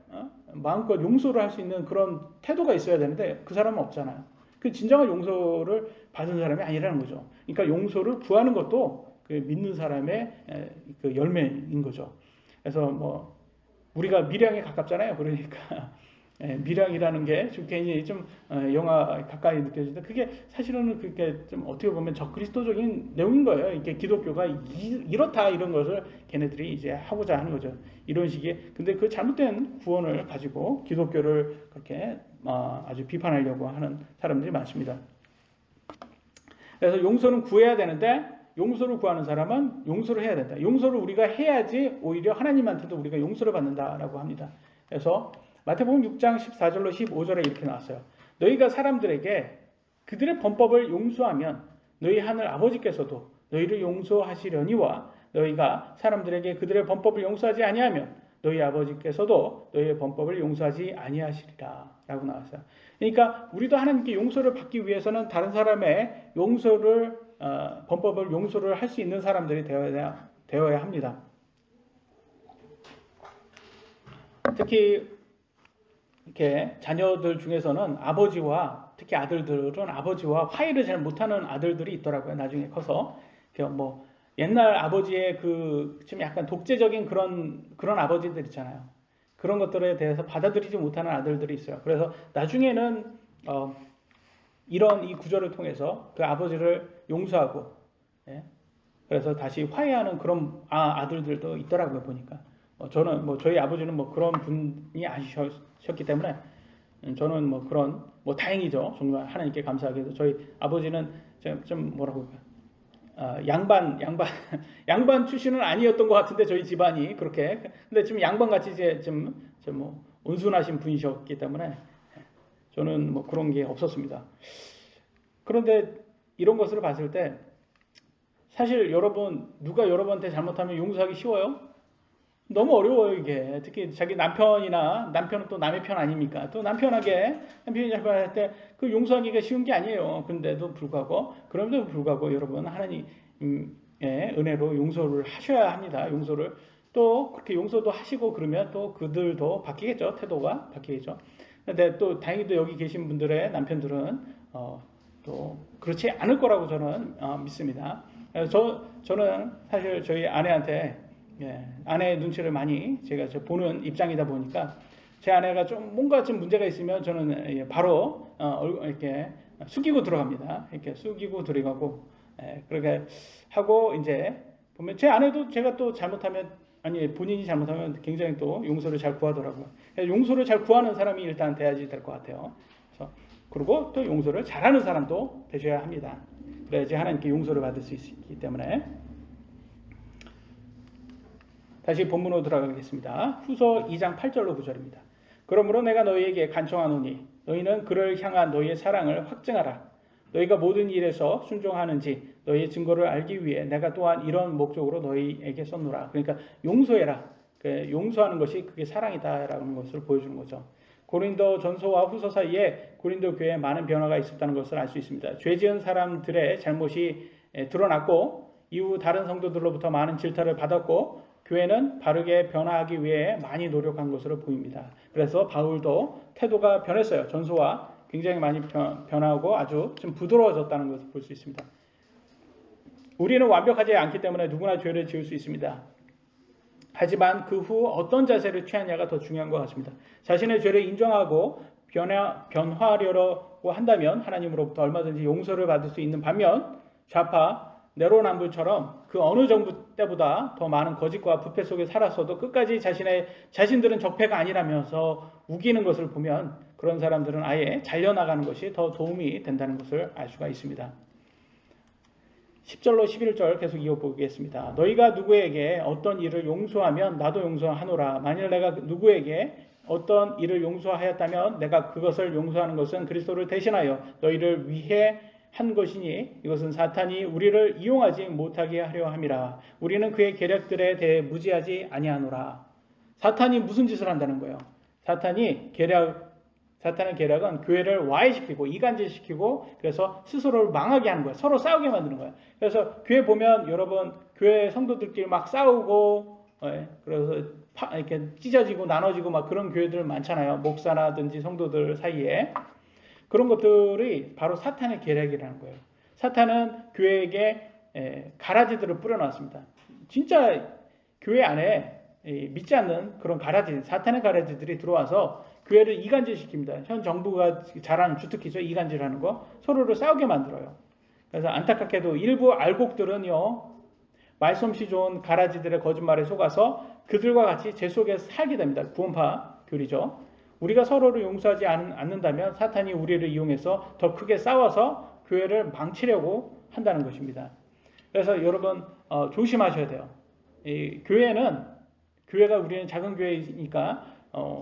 S1: 마음껏 용서를 할 수 있는 그런 태도가 있어야 되는데 그 사람은 없잖아요. 그 진정한 용서를 받은 사람이 아니라는 거죠. 그러니까 용서를 구하는 것도 그 믿는 사람의 그 열매인 거죠. 그래서 뭐 우리가 밀양에 가깝잖아요. 그러니까 밀양이라는 게 좀 괜히 좀 영화 가까이 느껴지는데 그게 사실은 그게 좀 어떻게 보면 적그리스도적인 내용인 거예요. 이게 기독교가 이렇다 이런 것을 걔네들이 이제 하고자 하는 거죠. 이런 식의 근데 그 잘못된 구원을 가지고 기독교를 그렇게 아주 비판하려고 하는 사람들이 많습니다. 그래서 용서는 구해야 되는데 용서를 구하는 사람은 용서를 해야 된다. 용서를 우리가 해야지 오히려 하나님한테도 우리가 용서를 받는다라고 합니다. 그래서 마태복음 6장 14절로 15절에 이렇게 나왔어요. 너희가 사람들에게 그들의 범법을 용서하면 너희 하늘 아버지께서도 너희를 용서하시려니와 너희가 사람들에게 그들의 범법을 용서하지 아니하면 너희 아버지께서도 너희의 범법을 용서하지 아니하시리라 라고 나왔어요. 그러니까 우리도 하나님께 용서를 받기 위해서는 다른 사람의 용서를 범법을 용서를 할 수 있는 사람들이 되어야 합니다. 특히 이렇게 자녀들 중에서는 아버지와 특히 아들들은 아버지와 화해를 잘 못하는 아들들이 있더라고요. 나중에 커서 뭐 옛날 아버지의 그 좀 약간 독재적인 그런 아버지들 있잖아요. 그런 것들에 대해서 받아들이지 못하는 아들들이 있어요. 그래서 나중에는 이런 이 구절을 통해서 그 아버지를 용서하고 그래서 다시 화해하는 그런 아들들도 있더라고요. 보니까 저는 뭐 저희 아버지는 뭐 그런 분이 아니셨기 때문에 저는 뭐 그런 뭐 다행이죠. 정말 하나님께 감사하게도 저희 아버지는 좀 뭐라고 할까 양반 출신은 아니었던 것 같은데 저희 집안이 그렇게 근데 좀 양반같이 이제 좀 뭐 온순하신 분이셨기 때문에 저는 뭐 그런 게 없었습니다. 그런데 이런 것을 봤을 때 사실 누가 여러분한테 잘못하면 용서하기 쉬워요? 너무 어려워요 이게. 특히 자기 남편은 또 남의 편 아닙니까? 또 남편이 잘못할 때 그 용서하기가 쉬운 게 아니에요. 그런데도 불구하고 여러분 하나님의 은혜로 용서를 하셔야 합니다. 용서를 또 그렇게 용서도 하시고 그러면 또 그들도 바뀌겠죠. 태도가 바뀌겠죠. 근데 또 다행히도 여기 계신 분들의 남편들은 또 그렇지 않을 거라고 저는 믿습니다. 저는 사실 저희 아내한테 아내의 눈치를 많이 제가 보는 입장이다 보니까 제 아내가 좀 뭔가 좀 문제가 있으면 저는 바로 이렇게 숙이고 들어갑니다. 이렇게 숙이고 들어가고 그렇게 하고 이제 보면 제 아내도 제가 또 본인이 잘못하면 굉장히 또 용서를 잘 구하더라고요. 용서를 잘 구하는 사람이 일단 돼야지 될 것 같아요. 그리고 또 용서를 잘하는 사람도 되셔야 합니다. 그래야지 하나님께 용서를 받을 수 있기 때문에. 다시 본문으로 들어가겠습니다. 후서 2장 8절로 9절입니다. 그러므로 내가 너희에게 간청하노니 너희는 그를 향한 너희의 사랑을 확증하라. 너희가 모든 일에서 순종하는지 너희의 증거를 알기 위해 내가 또한 이런 목적으로 너희에게 썼노라. 그러니까 용서해라. 용서하는 것이 그게 사랑이다라는 것을 보여주는 거죠. 고린도 전서와 후서 사이에 고린도 교회에 많은 변화가 있었다는 것을 알 수 있습니다. 죄 지은 사람들의 잘못이 드러났고 이후 다른 성도들로부터 많은 질타를 받았고 교회는 바르게 변화하기 위해 많이 노력한 것으로 보입니다. 그래서 바울도 태도가 변했어요. 전서와 굉장히 많이 변하고 아주 좀 부드러워졌다는 것을 볼 수 있습니다. 우리는 완벽하지 않기 때문에 누구나 죄를 지을 수 있습니다. 하지만 그 후 어떤 자세를 취하냐가 더 중요한 것 같습니다. 자신의 죄를 인정하고 변화하려고 한다면 하나님으로부터 얼마든지 용서를 받을 수 있는 반면 좌파 내로남불처럼 그 어느 정부 때보다 더 많은 거짓과 부패 속에 살았어도 끝까지 자신들은 적폐가 아니라면서 우기는 것을 보면 그런 사람들은 아예 잘려나가는 것이 더 도움이 된다는 것을 알 수가 있습니다. 10절로 11절 계속 이어보겠습니다. 너희가 누구에게 어떤 일을 용서하면 나도 용서하노라. 만일 내가 누구에게 어떤 일을 용서하였다면 내가 그것을 용서하는 것은 그리스도를 대신하여 너희를 위해 한 것이니 이것은 사탄이 우리를 이용하지 못하게 하려 함이라. 우리는 그의 계략들에 대해 무지하지 아니하노라. 사탄이 무슨 짓을 한다는 거예요? 사탄의 계략은 교회를 와해시키고 이간질시키고 그래서 스스로를 망하게 하는 거예요. 서로 싸우게 만드는 거예요. 그래서 교회 보면 여러분 교회 성도들끼리 막 싸우고 그래서 이렇게 찢어지고 나눠지고 막 그런 교회들 많잖아요. 목사라든지 성도들 사이에. 그런 것들이 바로 사탄의 계략이라는 거예요. 사탄은 교회에게 가라지들을 뿌려놨습니다. 진짜 교회 안에 믿지 않는 그런 사탄의 가라지들이 들어와서 교회를 이간질시킵니다. 현 정부가 잘하는 주특기죠. 이간질하는 거. 서로를 싸우게 만들어요. 그래서 안타깝게도 일부 알곡들은요. 말솜씨 좋은 가라지들의 거짓말에 속아서 그들과 같이 제 속에 살게 됩니다. 구원파 교리죠. 우리가 서로를 용서하지 않는다면 사탄이 우리를 이용해서 더 크게 싸워서 교회를 망치려고 한다는 것입니다. 그래서 여러분 조심하셔야 돼요. 교회가 우리는 작은 교회이니까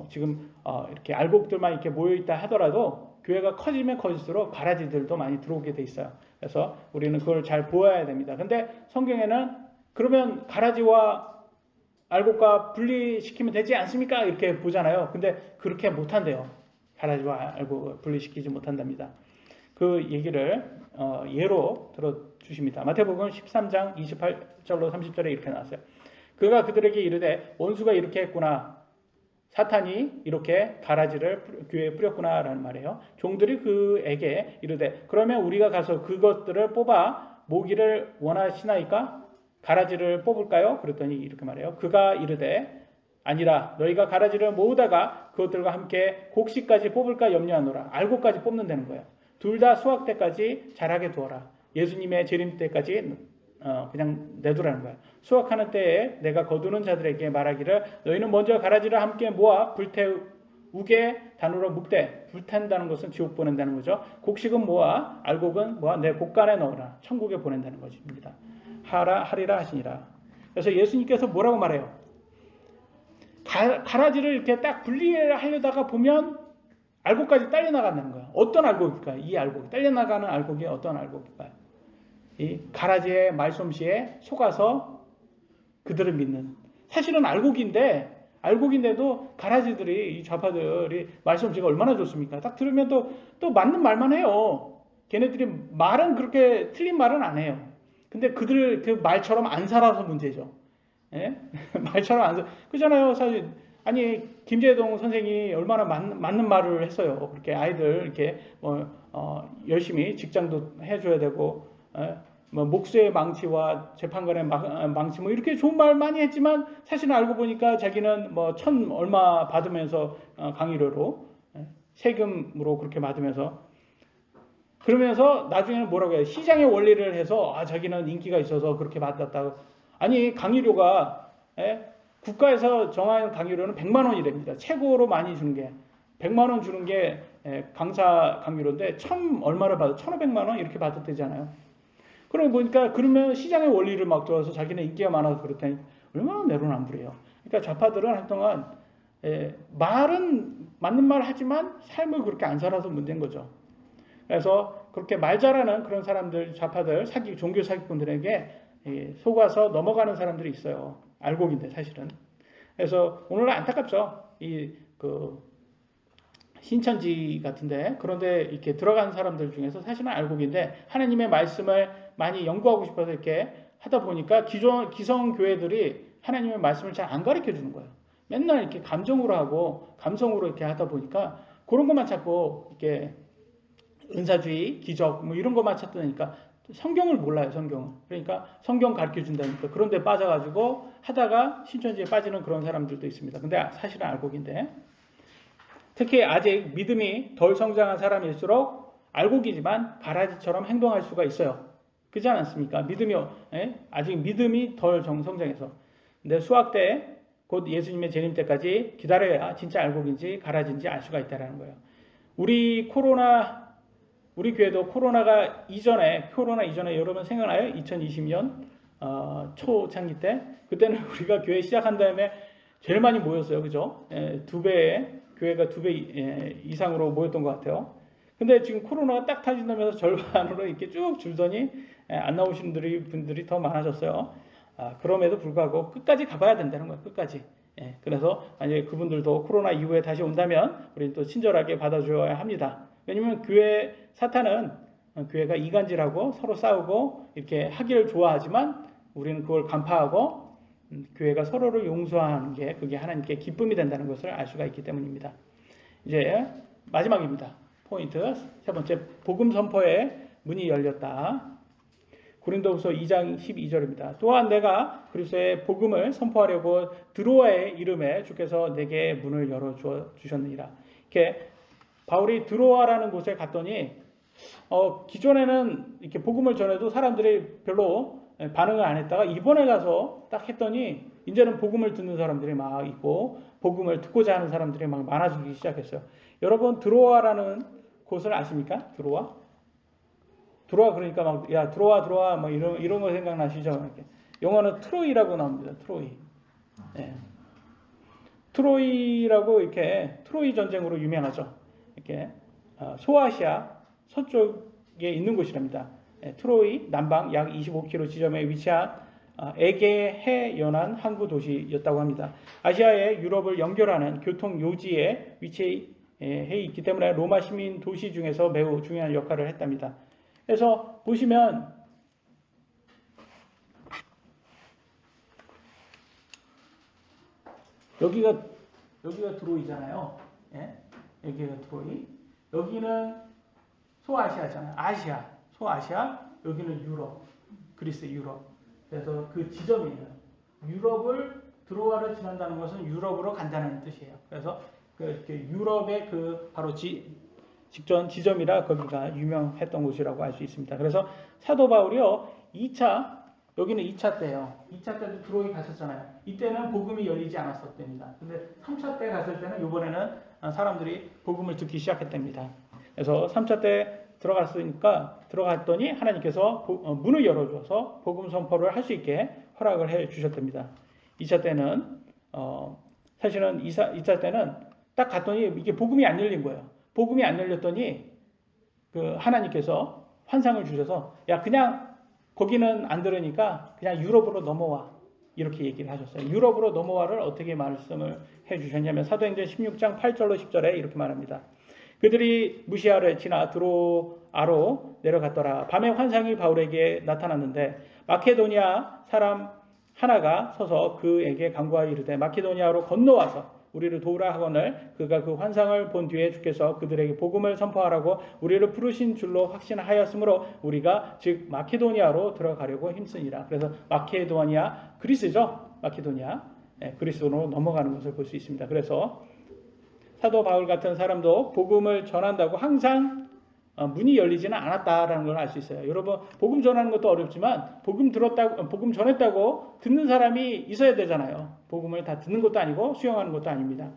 S1: 지금 이렇게 알곡들만 이렇게 모여있다 하더라도 교회가 커지면 커질수록 가라지들도 많이 들어오게 돼 있어요. 그래서 우리는 그걸 잘 보아야 됩니다. 근데 성경에는 그러면 가라지와 알곡과 분리시키면 되지 않습니까? 이렇게 보잖아요. 근데 그렇게 못한대요. 가라지와 알곡을 분리시키지 못한답니다. 그 얘기를 예로 들어주십니다. 마태복음 13장 28절로 30절에 이렇게 나왔어요. 그가 그들에게 이르되 원수가 이렇게 했구나. 사탄이 이렇게 가라지를 교회에 뿌렸구나 라는 말이에요. 종들이 그에게 이르되 그러면 우리가 가서 그것들을 뽑아 모기를 원하시나이까? 가라지를 뽑을까요? 그랬더니 이렇게 말해요. 그가 이르되 아니라 너희가 가라지를 모으다가 그것들과 함께 곡식까지 뽑을까 염려하노라. 알곡까지 뽑는다는 거예요. 둘 다 수확 때까지 자라게 두어라. 예수님의 재림 때까지 그냥 내두라는 거예요. 수확하는 때에 내가 거두는 자들에게 말하기를 너희는 먼저 가라지를 함께 모아 불태우게 단으로 묵되 불탄다는 것은 지옥 보낸다는 거죠. 곡식은 모아 알곡은 모아 내 곡간에 넣어라. 천국에 보낸다는 것입니다. 하리라 하시니라. 그래서 예수님께서 뭐라고 말해요? 가라지를 이렇게 딱 분리하려다가 보면 알곡까지 딸려나간다는 거예요. 어떤 알곡일까요? 이 알곡, 딸려나가는 알곡이 어떤 알곡일까요? 이 가라지의 말솜씨에 속아서 그들을 믿는. 사실은 알곡인데도 가라지들이, 이 좌파들이 말솜씨가 얼마나 좋습니까? 딱 들으면 또 맞는 말만 해요. 걔네들이 말은 그렇게 틀린 말은 안 해요. 근데 그들 그 말처럼 안 살아서 문제죠. 예? 말처럼 안 그잖아요. 사실 아니 김재동 선생이 얼마나 맞는 말을 했어요. 그렇게 아이들 이렇게 열심히 직장도 해줘야 되고 목수의 망치와 재판관의 망치 이렇게 좋은 말 많이 했지만 사실은 알고 보니까 자기는 1,000 얼마 받으면서 강의료로 세금으로 그렇게 받으면서 그러면서 나중에는 뭐라고 해요? 시장의 원리를 해서 자기는 인기가 있어서 그렇게 받았다고. 아니 강의료가 국가에서 정한 강의료는 100만 원이랍니다. 최고로 많이 주는 게 100만 원 주는 게 강사 강의료인데 1,000 얼마를 받아 1,500만 원 이렇게 받았대잖아요. 그러고 보니까 그러면 시장의 원리를 막 들어서 자기는 인기가 많아서 그렇다니 얼마나 내로남불이에요. 그러니까 좌파들은 한동안 말은 맞는 말 하지만 삶을 그렇게 안 살아서 문제인 거죠. 그래서 그렇게 말 잘하는 그런 사람들, 좌파들, 종교 사기꾼들에게 속아서 넘어가는 사람들이 있어요. 알곡인데 사실은. 그래서 오늘은 안타깝죠. 신천지 같은데 그런데 이렇게 들어간 사람들 중에서 사실은 알곡인데 하나님의 말씀을 많이 연구하고 싶어서 이렇게 하다 보니까 기성 교회들이 하나님의 말씀을 잘 안 가르쳐 주는 거예요. 맨날 이렇게 감정으로 하고 감성으로 이렇게 하다 보니까 그런 것만 찾고 이렇게 은사주의, 기적 이런 것만 찾다니까 성경을 몰라요. 성경을. 그러니까 성경 가르쳐 준다니까 그런 데 빠져가지고 하다가 신천지에 빠지는 그런 사람들도 있습니다. 근데 사실은 알곡인데 특히 아직 믿음이 덜 성장한 사람일수록 알곡이지만 가라지처럼 행동할 수가 있어요. 그렇지 않습니까? 아직 믿음이 덜 성장해서. 근데 수학 때 곧 예수님의 재림 때까지 기다려야 진짜 알곡인지 가라지인지 알 수가 있다는 거예요. 우리 교회도 코로나 이전에 여러분 생각나요? 2020년 초창기 때 그때는 우리가 교회 시작한 다음에 제일 많이 모였어요. 그죠? 교회가 2배 이상으로 모였던 것 같아요. 근데 지금 코로나가 딱 터진다면서 절반으로 이렇게 쭉 줄더니 안 나오신 분들이 더 많아졌어요. 그럼에도 불구하고 끝까지 가봐야 된다는 거예요. 끝까지. 예, 그래서 만약에 그분들도 코로나 이후에 다시 온다면 우리는 또 친절하게 받아줘야 합니다. 왜냐면 교회 사탄은 교회가 이간질하고 서로 싸우고 이렇게 하기를 좋아하지만 우리는 그걸 간파하고 교회가 서로를 용서하는 게 그게 하나님께 기쁨이 된다는 것을 알 수가 있기 때문입니다. 이제 마지막입니다. 포인트 세 번째, 복음 선포의 문이 열렸다. 고린도후서 2장 12절입니다. 또한 내가 그리스도의 복음을 선포하려고 드로아의 이름에 주께서 내게 문을 열어 주셨느니라. 이렇게 바울이 드로아라는 곳에 갔더니 기존에는 이렇게 복음을 전해도 사람들이 별로 반응을 안 했다가 이번에 가서 딱 했더니 이제는 복음을 듣는 사람들이 막 있고 복음을 듣고자 하는 사람들이 막 많아지기 시작했어요. 여러분 드로아라는 곳을 아십니까? 드로아? 드로아 그러니까 막 야 들어와 막 이런 거 생각나시죠? 이렇게. 영어는 트로이라고 나옵니다. 트로이. 네. 트로이라고 이렇게 트로이 전쟁으로 유명하죠. 이렇게 소아시아 서쪽에 있는 곳이랍니다. 네, 트로이 남방 약 25km 지점에 위치한 에게해 연안 항구 도시였다고 합니다. 아시아의 유럽을 연결하는 교통 요지에 위치해 있기 때문에 로마 시민 도시 중에서 매우 중요한 역할을 했답니다. 그래서 보시면 여기가 드로이잖아요. 예? 여기가 드로이. 여기는 소아시아잖아요. 아시아, 소아시아. 여기는 유럽, 그리스 유럽. 그래서 그 지점이에요. 유럽을 드로아를 지난다는 것은 유럽으로 간다는 뜻이에요. 그래서 그 유럽의 그 바로 직전 지점이라 거기가 유명했던 곳이라고 알 수 있습니다. 그래서 사도 바울이요 2차 여기는 2차 때예요. 2차 때도 드로이 갔었잖아요. 이때는 복음이 열리지 않았었답니다. 근데 3차 때 갔을 때는 이번에는 사람들이 복음을 듣기 시작했답니다. 그래서 3차 때 들어갔더니 하나님께서 문을 열어줘서 복음 선포를 할 수 있게 허락을 해 주셨답니다. 2차 때는 사실은 2차 때는 딱 갔더니 이게 복음이 안 열린 거예요. 복음이 안 열렸더니 그 하나님께서 환상을 주셔서 야 그냥 거기는 안 들으니까 그냥 유럽으로 넘어와 이렇게 얘기를 하셨어요. 유럽으로 넘어와를 어떻게 말씀을 해주셨냐면 사도행전 16장 8절로 10절에 이렇게 말합니다. 그들이 무시아를 지나 드로아로 내려갔더라. 밤에 환상이 바울에게 나타났는데 마케도니아 사람 하나가 서서 그에게 간구하여 이르되 마케도니아로 건너와서 우리를 도우라 하거늘 그가 그 환상을 본 뒤에 주께서 그들에게 복음을 선포하라고 우리를 부르신 줄로 확신하였으므로 우리가 즉 마케도니아로 들어가려고 힘쓰니라. 그래서 마케도니아 그리스죠. 마케도니아 그리스로 넘어가는 것을 볼 수 있습니다. 그래서 사도 바울 같은 사람도 복음을 전한다고 항상 문이 열리지는 않았다라는 걸 알 수 있어요. 여러분 복음 전하는 것도 어렵지만 복음 전했다고 듣는 사람이 있어야 되잖아요. 복음을 다 듣는 것도 아니고 수용하는 것도 아닙니다.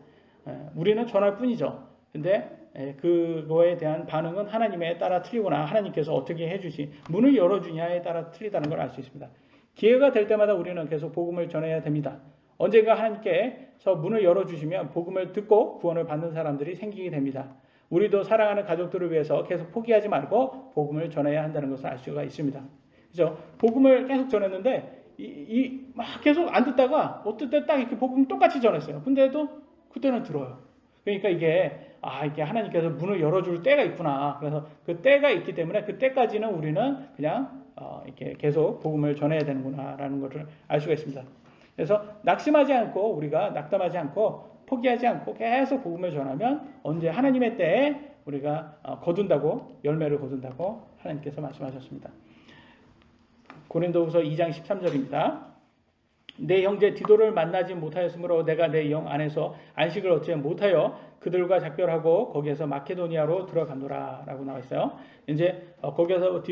S1: 우리는 전할 뿐이죠. 근데 그거에 대한 반응은 하나님에 따라 틀리거나 하나님께서 어떻게 해주시 문을 열어주냐에 따라 틀리다는 걸 알 수 있습니다. 기회가 될 때마다 우리는 계속 복음을 전해야 됩니다. 언젠가 하나님께서 문을 열어주시면 복음을 듣고 구원을 받는 사람들이 생기게 됩니다. 우리도 사랑하는 가족들을 위해서 계속 포기하지 말고 복음을 전해야 한다는 것을 알 수가 있습니다. 그죠? 복음을 계속 전했는데 막 계속 안 듣다가 어떨 때 딱 이렇게 복음 똑같이 전했어요. 근데도 그때는 들어요. 그러니까 이게 하나님께서 문을 열어줄 때가 있구나. 그래서 그 때가 있기 때문에 그 때까지는 우리는 그냥 이렇게 계속 복음을 전해야 되는구나라는 것을 알 수가 있습니다. 그래서 낙심하지 않고 우리가 낙담하지 않고 포기하지 않고 계속 복음을 전하면 언제 하나님의 때에 우리가 열매를 거둔다고 하나님께서 말씀하셨습니다. 고린도후서 2장 13절입니다. 내 형제 디도를 만나지 못하였으므로 내가 내 영 안에서 안식을 얻지 못하여 그들과 작별하고 거기에서 마케도니아로 들어가노라 라고 나와 있어요. 이제 거기에서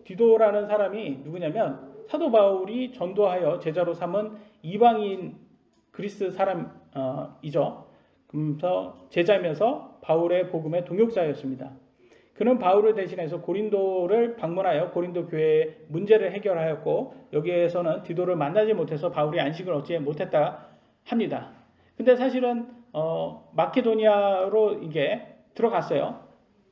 S1: 디도라는 사람이 누구냐면 사도 바울이 전도하여 제자로 삼은 이방인 그리스 사람이죠. 그래서 제자면서 바울의 복음의 동역자였습니다. 그는 바울을 대신해서 고린도를 방문하여 고린도 교회의 문제를 해결하였고 여기에서는 디도를 만나지 못해서 바울이 안식을 얻지 못했다 합니다. 근데 사실은 마케도니아로 이게 들어갔어요.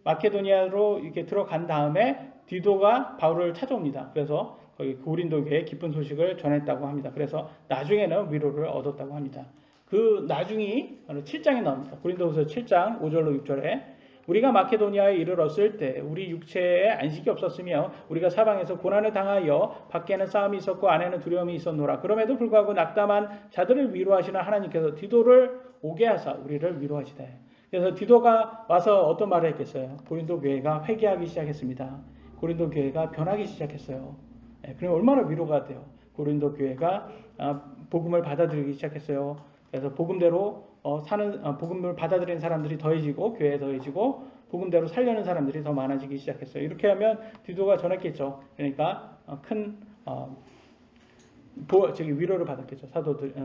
S1: 마케도니아로 이렇게 들어간 다음에 디도가 바울을 찾아옵니다. 그래서 거기 고린도 교회에 기쁜 소식을 전했다고 합니다. 그래서 나중에는 위로를 얻었다고 합니다. 그 나중이 바로 7장에 나옵니다. 고린도후서 7장 5절로 6절에 우리가 마케도니아에 이르렀을 때 우리 육체에 안식이 없었으며 우리가 사방에서 고난을 당하여 밖에는 싸움이 있었고 안에는 두려움이 있었노라. 그럼에도 불구하고 낙담한 자들을 위로하시는 하나님께서 디도를 오게 하사 우리를 위로하시되. 그래서 디도가 와서 어떤 말을 했겠어요? 고린도 교회가 회개하기 시작했습니다. 고린도 교회가 변하기 시작했어요. 그럼 얼마나 위로가 돼요? 고린도 교회가 복음을 받아들이기 시작했어요. 그래서 복음대로 복음을 받아들이는 사람들이 더해지고 교회에 더해지고 복음대로 살려는 사람들이 더 많아지기 시작했어요. 이렇게 하면 디도가 전했겠죠. 그러니까 큰 위로를 받았겠죠.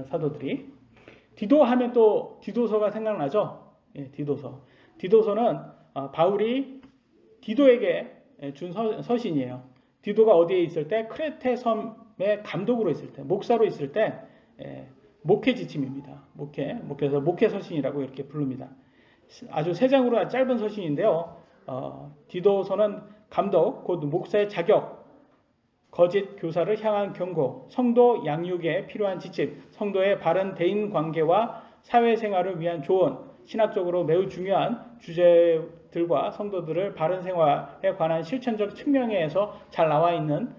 S1: 사도들이. 디도 하면 또 디도서가 생각나죠. 예, 디도서. 디도서는 바울이 디도에게 준 서신이에요. 디도가 어디에 있을 때? 크레테 섬의 감독으로 있을 때, 목사로 있을 때 목회 지침입니다. 목회에서 목회 서신이라고 이렇게 부릅니다. 아주 세 장으로 짧은 서신인데요. 디도서는 감독, 곧 목사의 자격, 거짓 교사를 향한 경고, 성도 양육에 필요한 지침, 성도의 바른 대인 관계와 사회생활을 위한 조언, 신학적으로 매우 중요한 주제들과 성도들을 바른 생활에 관한 실천적 측면에서 잘 나와 있는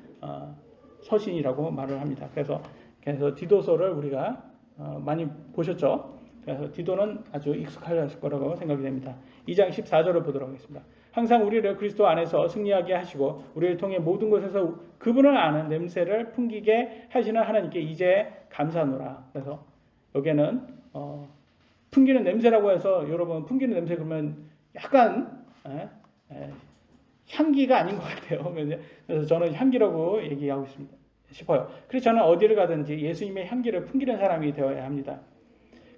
S1: 서신이라고 말을 합니다. 그래서 디도서를 우리가 많이 보셨죠? 그래서 디도는 아주 익숙하실 거라고 생각이 됩니다. 2장 14절을 보도록 하겠습니다. 항상 우리를 그리스도 안에서 승리하게 하시고 우리를 통해 모든 곳에서 그분을 아는 냄새를 풍기게 하시는 하나님께 이제 감사하노라. 그래서 여기에는 풍기는 냄새라고 해서 여러분 풍기는 냄새 그러면 약간 향기가 아닌 것 같아요. 그래서 저는 향기라고 얘기하고 싶어요. 크리스천은 어디를 가든지 예수님의 향기를 풍기는 사람이 되어야 합니다.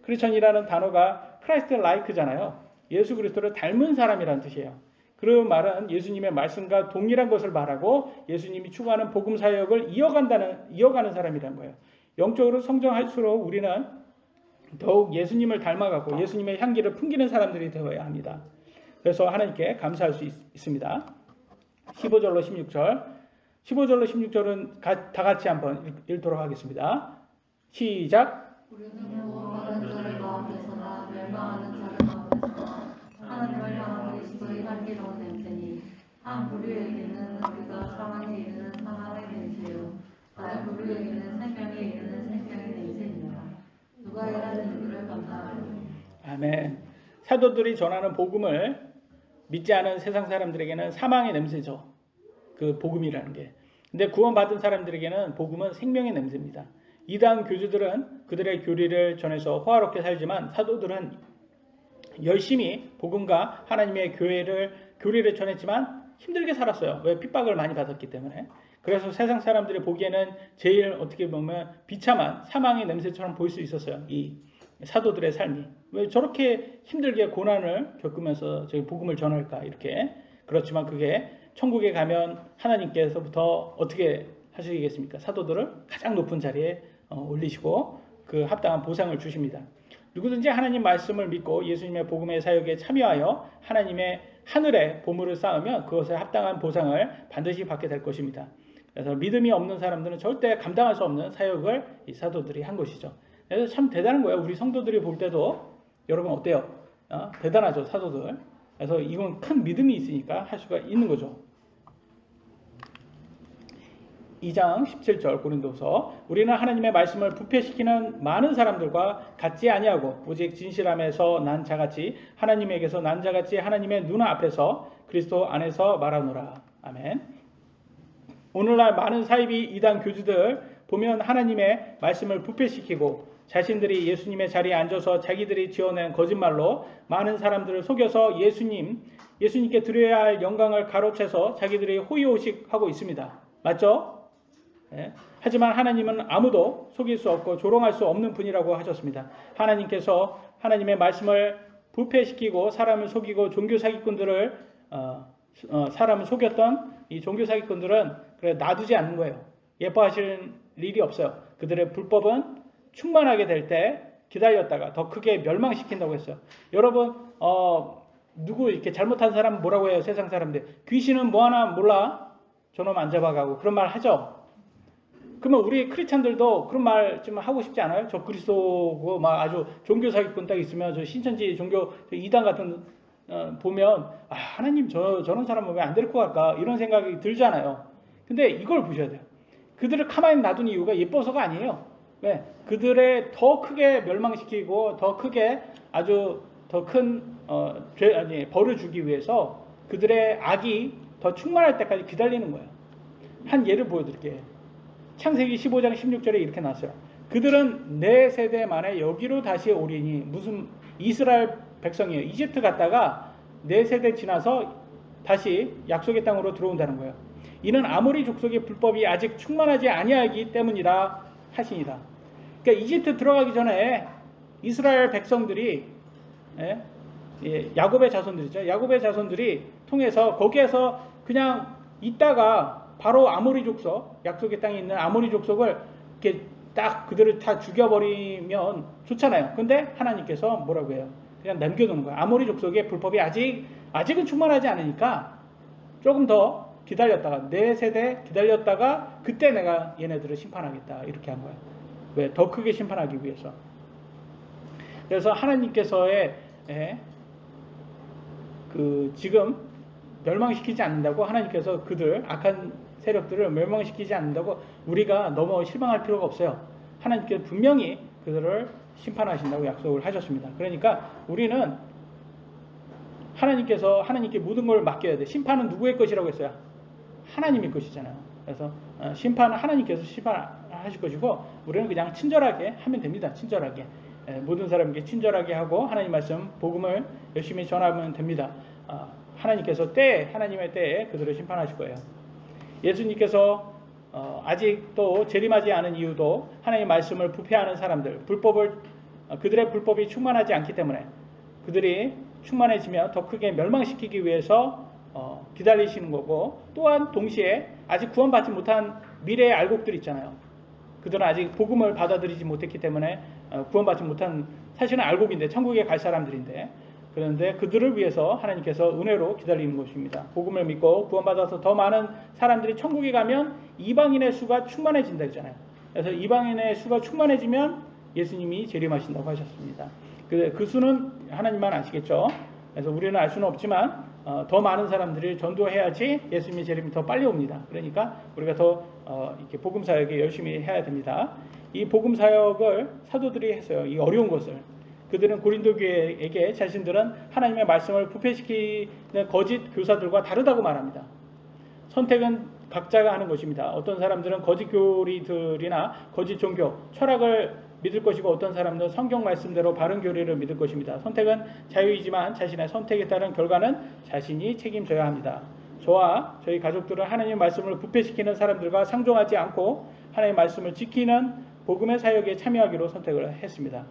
S1: 크리스천이라는 단어가 크라이스트 라이크잖아요. 예수 그리스도를 닮은 사람이라는 뜻이에요. 그 말은 예수님의 말씀과 동일한 것을 말하고 예수님이 추구하는 복음 사역을 이어가는 사람이라는 거예요. 영적으로 성장할수록 우리는 더욱 예수님을 닮아가고 예수님의 향기를 풍기는 사람들이 되어야 합니다. 그래서 하나님께 감사할 수 있습니다. 15절로 16절. 15절로 16절은 다 같이 한번 읽도록 하겠습니다. 시작.
S2: 우리는 모험하는 자를 가운데서나 멸망하는 자를 가운데서나 하나님을 향한 그리스도의 향기로운 냄새니 한 부류에게는 우리가 사망에 이르는 사망의 냄새요 다른 부류에게는 생명에 이르는 생명의 냄새니라. 누가 이라는 이들을 감사하리요.
S1: 아멘. 사도들이 전하는 복음을 믿지 않은 세상 사람들에게는 사망의 냄새죠. 그 복음이라는 게. 근데 구원받은 사람들에게는 복음은 생명의 냄새입니다. 이단 교주들은 그들의 교리를 전해서 호화롭게 살지만 사도들은 열심히 복음과 하나님의 교리를 전했지만 힘들게 살았어요. 왜? 핍박을 많이 받았기 때문에. 그래서 세상 사람들이 보기에는 제일 어떻게 보면 비참한 사망의 냄새처럼 보일 수 있었어요. 이 사도들의 삶이. 왜 저렇게 힘들게 고난을 겪으면서 저희 복음을 전할까 이렇게. 그렇지만 그게 천국에 가면 하나님께서부터 어떻게 하시겠습니까? 사도들을 가장 높은 자리에 올리시고 그 합당한 보상을 주십니다. 누구든지 하나님 말씀을 믿고 예수님의 복음의 사역에 참여하여 하나님의 하늘에 보물을 쌓으면 그것에 합당한 보상을 반드시 받게 될 것입니다. 그래서 믿음이 없는 사람들은 절대 감당할 수 없는 사역을 이 사도들이 한 것이죠. 그래서 참 대단한 거예요. 우리 성도들이 볼 때도 여러분 어때요? 대단하죠, 사도들. 그래서 이건 큰 믿음이 있으니까 할 수가 있는 거죠. 2장 17절 고린도서 우리는 하나님의 말씀을 부패시키는 많은 사람들과 같지 아니하고 오직 진실함에서 난 자같이 하나님에게서 난 자같이 하나님의 눈 앞에서 그리스도 안에서 말하노라. 아멘. 오늘날 많은 사이비 이단 교주들 보면 하나님의 말씀을 부패시키고 자신들이 예수님의 자리에 앉아서 자기들이 지어낸 거짓말로 많은 사람들을 속여서 예수님께 드려야 할 영광을 가로채서 자기들이 호의호식하고 있습니다. 맞죠? 네. 하지만 하나님은 아무도 속일 수 없고 조롱할 수 없는 분이라고 하셨습니다. 하나님께서 하나님의 말씀을 부패시키고 사람을 속이고 종교 사기꾼들을 사람을 속였던 이 종교 사기꾼들은 그래 놔두지 않는 거예요. 예뻐하실 일이 없어요. 그들의 불법은 충만하게 될 때 기다렸다가 더 크게 멸망시킨다고 했어요. 여러분 누구 이렇게 잘못한 사람 뭐라고 해요? 세상 사람들 귀신은 뭐 하나 몰라? 저놈 안 잡아가고 그런 말 하죠. 그러면 우리 크리스찬들도 그런 말 좀 하고 싶지 않아요? 저 그리스도고 막 아주 종교 사기꾼 딱 있으면 저 신천지 종교 이단 같은 보면 하나님 저런 사람은 왜 안 데리고 갈까 이런 생각이 들잖아요. 근데 이걸 보셔야 돼요. 그들을 가만히 놔둔 이유가 예뻐서가 아니에요. 왜? 그들의 더 크게 멸망시키고 더 크게 아주 더 큰 벌을 주기 위해서 그들의 악이 더 충만할 때까지 기다리는 거예요. 한 예를 보여드릴게요. 창세기 15장 16절에 이렇게 나왔어요. 그들은 네 세대 만에 여기로 다시 오리니, 무슨 이스라엘 백성이에요. 이집트 갔다가 네 세대 지나서 다시 약속의 땅으로 들어온다는 거예요. 이는 아모리 족속의 불법이 아직 충만하지 아니하기 때문이라 하시니라. 그러니까 이집트 들어가기 전에 이스라엘 백성들이 야곱의 자손들이죠. 야곱의 자손들이 통해서 거기에서 그냥 있다가 바로 아모리 족속, 약속의 땅에 있는 아모리 족속을 이렇게 딱 그들을 다 죽여버리면 좋잖아요. 근데 하나님께서 뭐라고 해요? 그냥 남겨두는 거예요. 아모리 족속의 불법이 아직은 충만하지 않으니까 조금 더 기다렸다가 네 세대 기다렸다가 그때 내가 얘네들을 심판하겠다 이렇게 한 거예요. 왜? 더 크게 심판하기 위해서. 그래서 하나님께서의 지금 멸망시키지 않는다고, 하나님께서 그들 악한 세력들을 멸망시키지 않는다고 우리가 너무 실망할 필요가 없어요. 하나님께서 분명히 그들을 심판하신다고 약속을 하셨습니다. 그러니까 우리는 하나님께 모든 걸 맡겨야 돼. 심판은 누구의 것이라고 했어요? 하나님의 것이잖아요. 그래서 심판은 하나님께서 심판하실 것이고 우리는 그냥 친절하게 하면 됩니다. 친절하게. 모든 사람에게 친절하게 하고 하나님 말씀, 복음을 열심히 전하면 됩니다. 하나님께서 하나님의 때에 그들을 심판하실 거예요. 예수님께서 아직도 재림하지 않은 이유도 하나님의 말씀을 부패하는 사람들, 그들의 불법이 충만하지 않기 때문에 그들이 충만해지면 더 크게 멸망시키기 위해서 기다리시는 거고, 또한 동시에 아직 구원받지 못한 미래의 알곡들 있잖아요. 그들은 아직 복음을 받아들이지 못했기 때문에 구원받지 못한, 사실은 알곡인데 천국에 갈 사람들인데, 그런데 그들을 위해서 하나님께서 은혜로 기다리는 것입니다. 복음을 믿고 구원받아서 더 많은 사람들이 천국에 가면 이방인의 수가 충만해진다 했잖아요. 그래서 이방인의 수가 충만해지면 예수님이 재림하신다고 하셨습니다. 그 수는 하나님만 아시겠죠. 그래서 우리는 알 수는 없지만 더 많은 사람들을 전도해야지 예수님의 재림이 더 빨리 옵니다. 그러니까 우리가 더 이렇게 복음 사역에 열심히 해야 됩니다. 이 복음 사역을 사도들이 했어요. 이 어려운 것을. 그들은 고린도 교회에게 자신들은 하나님의 말씀을 부패시키는 거짓 교사들과 다르다고 말합니다. 선택은 각자가 하는 것입니다. 어떤 사람들은 거짓 교리들이나 거짓 종교, 철학을 믿을 것이고 어떤 사람들은 성경 말씀대로 바른 교리를 믿을 것입니다. 선택은 자유이지만 자신의 선택에 따른 결과는 자신이 책임져야 합니다. 저와 저희 가족들은 하나님의 말씀을 부패시키는 사람들과 상종하지 않고 하나님의 말씀을 지키는 복음의 사역에 참여하기로 선택을 했습니다.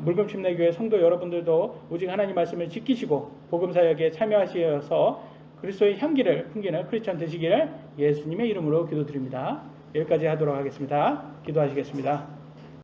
S1: 물금침례교회 성도 여러분들도 오직 하나님 말씀을 지키시고 복음 사역에 참여하셔서 그리스도의 향기를 풍기는 크리스천 되시기를 예수님의 이름으로 기도드립니다. 여기까지 하도록 하겠습니다. 기도하시겠습니다.